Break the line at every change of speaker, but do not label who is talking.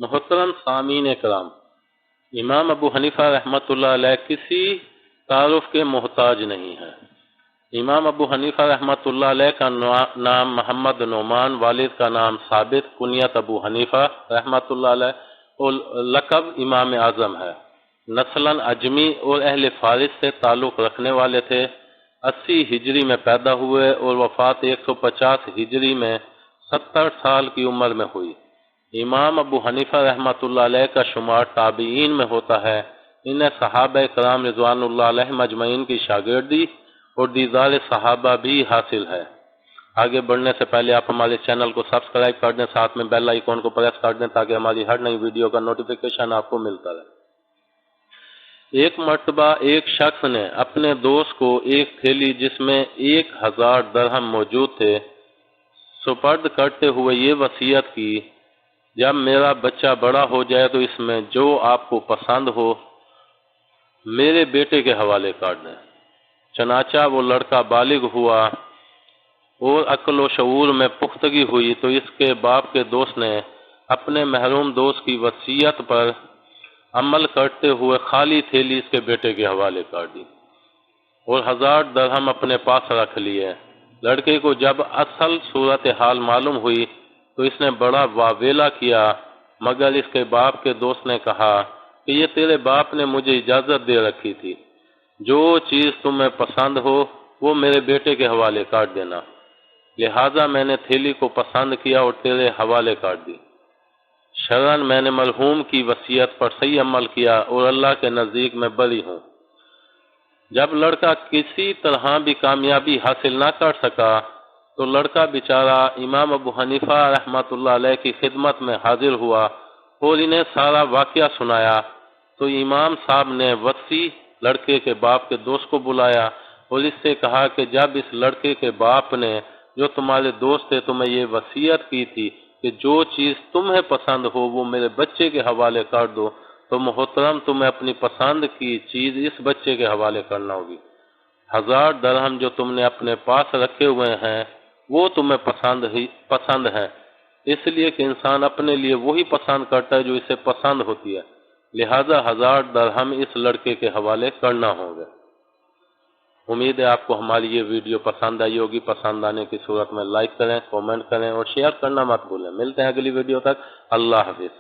محترم سامعین کرام، امام ابو حنیفہ رحمۃ اللہ علیہ کسی تعارف کے محتاج نہیں ہیں۔ امام ابو حنیفہ رحمۃ اللہ علیہ کا نام محمد نعمان، والد کا نام ثابت، کنیت ابو حنیفہ رحمۃ اللہ علیہ اور لقب امام اعظم ہے۔ نسلاً اجمی اور اہل فارس سے تعلق رکھنے والے تھے۔ 80 ہجری میں پیدا ہوئے اور وفات 150 ہجری میں 70 سال کی عمر میں ہوئی۔ امام ابو حنیفہ رحمۃ اللہ علیہ کا شمار تابعین میں ہوتا ہے۔ انہیں صحابہ کرام رضوان اللہ علیہ مجمعین کی شاگردی اور دیدار صحابہ بھی حاصل ہے۔ آگے بڑھنے سے پہلے آپ ہمارے چینل کو سبسکرائب کر دیں، ساتھ میں بیل آئیکن کو پریس کر دیں تاکہ ہماری ہر نئی ویڈیو کا نوٹیفیکیشن آپ کو ملتا رہے۔ ایک مرتبہ ایک شخص نے اپنے دوست کو ایک تھیلی جس میں 1000 درہم موجود تھے سپرد کرتے ہوئے یہ وصیت کی، جب میرا بچہ بڑا ہو جائے تو اس میں جو آپ کو پسند ہو میرے بیٹے کے حوالے کر دیں۔ چنانچہ وہ لڑکا بالغ ہوا اور عقل و شعور میں پختگی ہوئی تو اس کے باپ کے دوست نے اپنے محروم دوست کی وصیت پر عمل کرتے ہوئے خالی تھیلی اس کے بیٹے کے حوالے کر دی اور 1000 درہم اپنے پاس رکھ لیے۔ لڑکے کو جب اصل صورتحال معلوم ہوئی تو اس نے بڑا واویلا کیا، مگر اس کے باپ کے دوست نے کہا کہ یہ تیرے باپ نے مجھے اجازت دے رکھی تھی، جو چیز تمہیں پسند ہو وہ میرے بیٹے کے حوالے کر دینا، لہٰذا میں نے تھیلی کو پسند کیا اور تیرے حوالے کر دی۔ شرعاً میں نے مرحوم کی وصیت پر صحیح عمل کیا اور اللہ کے نزدیک میں بری ہوں۔ جب لڑکا کسی طرح بھی کامیابی حاصل نہ کر سکا تو لڑکا بیچارہ امام ابو حنیفہ رحمۃ اللہ علیہ کی خدمت میں حاضر ہوا اور انہیں سارا واقعہ سنایا تو امام صاحب نے وصی لڑکے کے باپ کے دوست کو بلایا اور اس سے کہا کہ جب اس لڑکے کے باپ نے جو تمہارے دوست تھے تمہیں یہ وصیت کی تھی کہ جو چیز تمہیں پسند ہو وہ میرے بچے کے حوالے کر دو، تو محترم تمہیں اپنی پسند کی چیز اس بچے کے حوالے کرنا ہوگی۔ 1000 درہم جو تم نے اپنے پاس رکھے ہوئے ہیں وہ تمہیں پسند ہے، اس لیے کہ انسان اپنے لیے وہی پسند کرتا ہے جو اسے پسند ہوتی ہے، لہذا 1000 درہم اس لڑکے کے حوالے کرنا ہوں گے۔ امید ہے آپ کو ہماری یہ ویڈیو پسند آئی ہوگی۔ پسند آنے کی صورت میں لائک کریں، کومنٹ کریں اور شیئر کرنا مت بھولیں۔ ملتے ہیں اگلی ویڈیو تک، اللہ حافظ۔